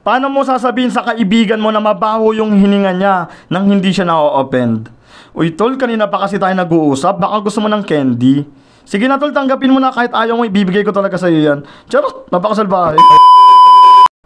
Paano mo sasabihin sa kaibigan mo na mabaho yung hininga niya nang hindi siya na-offend? Uy tol, kanina pa kasi tayo nag-uusap, baka gusto mo ng candy. Sige na tol, tanggapin mo na kahit ayaw mo, ibibigay ko talaga sa'yo yan. Charot, napakasalbahe.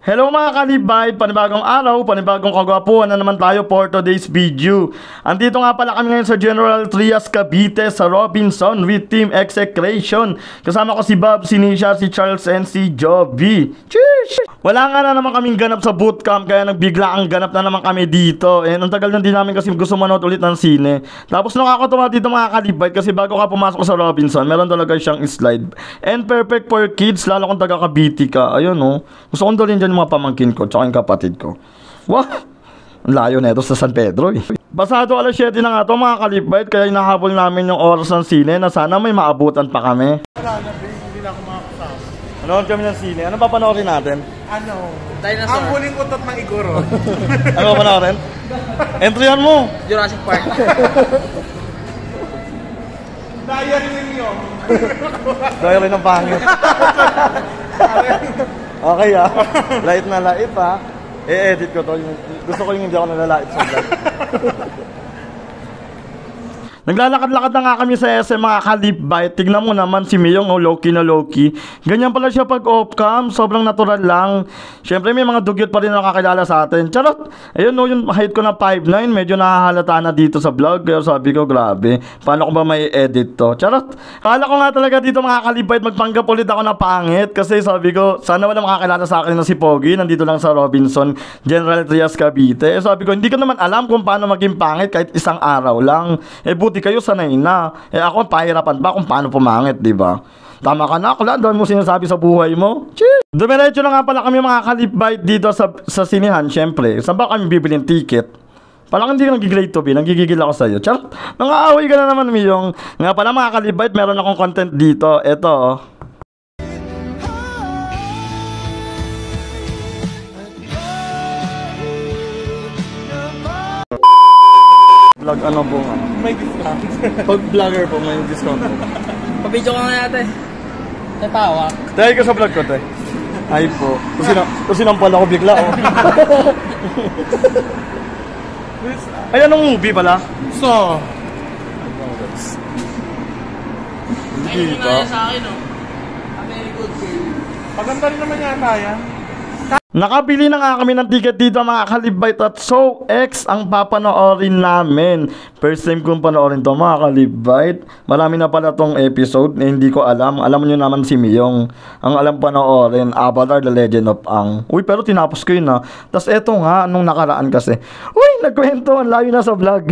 Hello mga kalibay, panibagong araw, panibagong kagwapuan na naman tayo for today's video. Andito nga pala kami ngayon sa General Trias Cavite sa Robinson with Team Execration. Kasama ko si Bob, si Nisha, si Charles, and si Joby. Cheers! Wala nga na naman kaming ganap sa bootcamp kaya nagbigla ang ganap na naman kami dito. And ang tagal na din namin kasi gusto manood ulit ng sine. Tapos nakakatuwa dito mga kalibay kasi bago ka pumasok sa Robinson, meron talaga siyang slide. And perfect for kids, lalo kung taga Cavite ka. Ayun oh, gusto kong dalhin dyan mga pamangkin ko tsaka yung kapatid ko. Wow! Ang layo na ito sa San Pedro eh. Pasado alas 7 na nga ito mga kalibay, kaya hinahabol namin yung oras ng sine na sana may maabutan pa kami. Wala na, hindi na ako makakasama. Ano kami ng sine? Ano papanoorin natin? Ano? Dinosaur. Ang huling utot ng Igoro. Ano papanoorin? Entryan mo! Jurassic Park. Diary ninyo. Diary ng pangit. Okay ah. Light na light ah. E-edit ko to. Gusto ko yung hindi ako nalalait sa vlog. Naglalakad-lakad na nga kami sa SM mga kalibay. Tignan mo naman si Miyong, oh, low-key na low-key. Ganyan pala siya pag off-cam. Sobrang natural lang. Siyempre may mga dugyot pa rin na nakakilala sa atin. Charot! Ayun no, yung height ko na 5'9". Medyo nakahalata na dito sa vlog. Kaya sabi ko, grabe. Paano ko ba may edit to? Charot! Kala ko nga talaga dito mga kalibay magpanggap ulit ako na pangit. Kasi sabi ko, sana wala makakilala sa akin na si Pogi. Nandito lang sa Robinson, General Trias Cavite. Sabi ko, hindi ko naman alam kung paano maging pangit kahit isang araw lang. Buti kayo sanay na. Ako pahirapan pa kung paano pumangit, di ba? Tama ka na, Kula. Doon mo sinasabi sa buhay mo. Cheers! Dumiretso na nga pala kami mga kalibay dito sa sinihan, syempre. Saan ba kami bibilin ticket? Parang hindi ka nag-grade to be, nagigigil ako sa'yo. Charot! Nang-aaway ka na naman, Miyong. Nga pala mga kalibay, meron akong content dito. Ito, oh. Vlog ano po nga? May discount. Pag vlogger po, may discount po. Pabidyo ka nga natin. Tatawa. Dahil ka sa vlog ko, te. Ay po. Kasi nampala ko bigla, oh. Ay, anong movie pala? So, Ayun na sa akin, oh. Very good girl. paganda rin naman yata yan. Nakabili na nga kami ng ticket dito mga kalibay at So X ang papanoorin namin. First time kong panoorin to mga kalibay. Marami na pala tong episode na hindi ko alam. Alam nyo naman si Miyong. Ang alam panoorin, Avatar The Legend of Aang. Uy, pero tinapos ko yun ha. Tapos eto nga, nung nakaraan kasi. Uy, nagkwento, ang layo na sa vlog.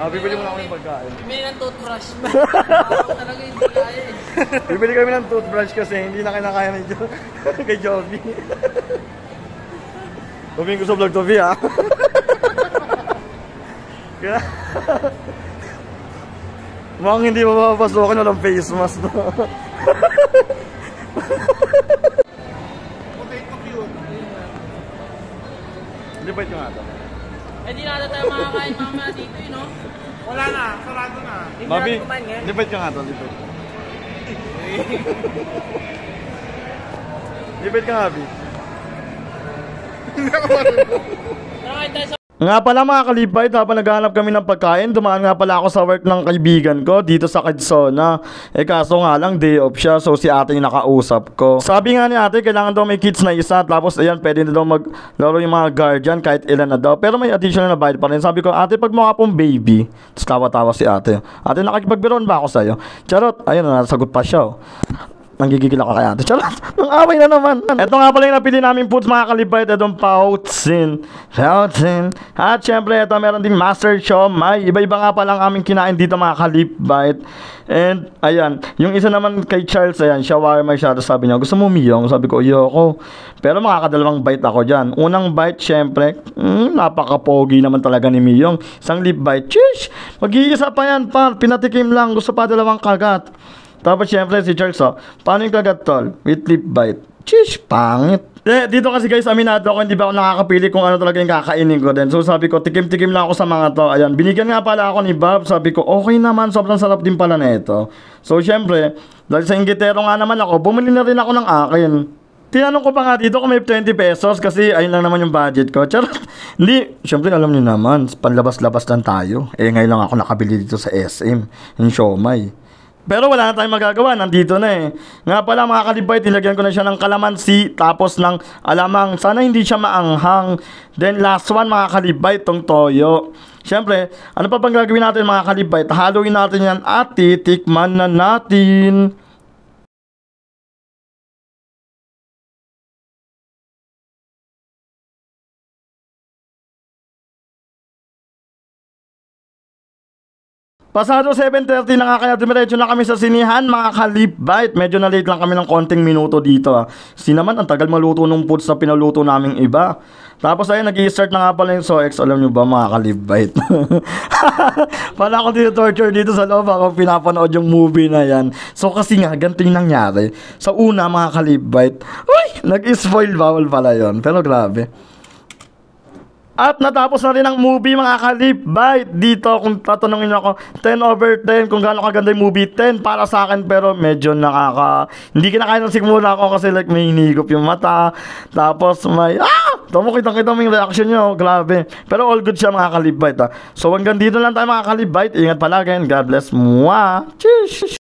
Bibili mo na ako yung pagkain. Bibili ng toothbrush. Ako talaga hindi kaya eh. Bibili kami ng toothbrush kasi hindi na kinakaya ni kay Joby. Tumingin ko sa vlog to, Vi, ha? Kaya... mukhang hindi mapapasukin, walang face mask, no? Potato cute. Libay ko nga ito. Eh di natin tayo makakain mamaya dito eh, no? Wala na, sarado na. Mabi, libay ka nga ito, libay. Libay ka nga, Vi. Nakakain tayo sa... Nga pala mga kalibay, habang naghahanap kami ng pagkain, dumaan nga pala ako sa work ng kaibigan ko dito sa Quezona. Kaso nga lang day off siya, so si ate yung nakausap ko. Sabi nga ni ate, kailangan daw may kids na isa, tapos ayan, pwede na daw maglaro yung mga guardian kahit ilan na daw. Pero may additional na bayad pa rin. Sabi ko, ate, pag mukha pong baby. Tapos tawa-tawa si ate. Ate, nakikipagbiroon ba ako sa'yo? Charot, ayun, nasagot pa siya, oh. Nanggigigil ako kay ate. Charot! Nang away na naman. Ito nga pala yung napili namin foods mga kalibay. Itong Poutzin. At syempre ito meron ding Master Siomai. Iba-iba nga palang aming kinain dito mga kalibay. And ayan, yung isa naman kay Charles, ayan, shawarma siya. Tapos sabi niya, gusto mo Miyong? Sabi ko, ayoko. Pero makakadalawang bite ako dyan. Unang bite, syempre, napaka-pogi naman talaga ni Miyong. Isang lip bite. Chish! Mag-iisa pa yan, par. Pinatikim lang. Gusto pa dalawang kagat. Tapos syempre si Charles, oh, paano yung kagat tol? With lip bite. Chish, pangit. Dito kasi guys, aminado ako, hindi ba ako nakakapili kung ano talaga yung kakainin ko din. So sabi ko, tikim-tikim lang ako sa mga to. Ayan, binigyan nga pala ako ni Bob. Sabi ko, okay naman, sobrang sarap din pala na ito. So syempre, dahil sa inggitero nga naman ako, bumili na rin ako ng akin. Tinanong ko pa nga dito kung may 20 pesos kasi ayun lang naman yung budget ko. Charot. Hindi, syempre alam niyo naman, panlabas-labas lang tayo. Eh ngayon lang ako nakabili dito sa SM, yung siomay. Pero wala na tayong magagawa, nandito na eh. Nga pala mga kalibay, tinagyan ko na siya ng kalamansi, tapos ng alamang, sana hindi siya maanghang. Then last one mga kalibay, tong toyo. Syempre, ano pa bang gagawin natin mga kalibay? Haluin natin yan at titikman na natin. Pasado 7:30 na nga kaya dumiretso na kami sa sinihan mga kalibite. Medyo na late lang kami ng konting minuto dito naman ang tagal maluto nung foods na pinaluto naming iba. Tapos ayun nag-i-start na nga pala yung SOX. Alam nyo ba mga kalibite? Pala ako dito torture dito sa loob ako pinapanood yung movie na yan. So kasi nga ganito yung nangyari. Sa una mga kalibite, uy! Nag-spoil bawal pala yon. Pero grabe. At natapos na rin ang movie mga kalibite. Dito kung tatanungin ako 10/10 kung gaano kaganda yung movie, 10 para sa akin. Pero medyo hindi kinakain ng sigmula ako kasi like may hinigop yung mata. Tapos may kitang-kita mo yung reaction nyo. Grabe. Pero all good siya mga kalibite So hanggang dito lang tayo mga kalibite. Ingat palagi and God bless. Mwah! Cheers!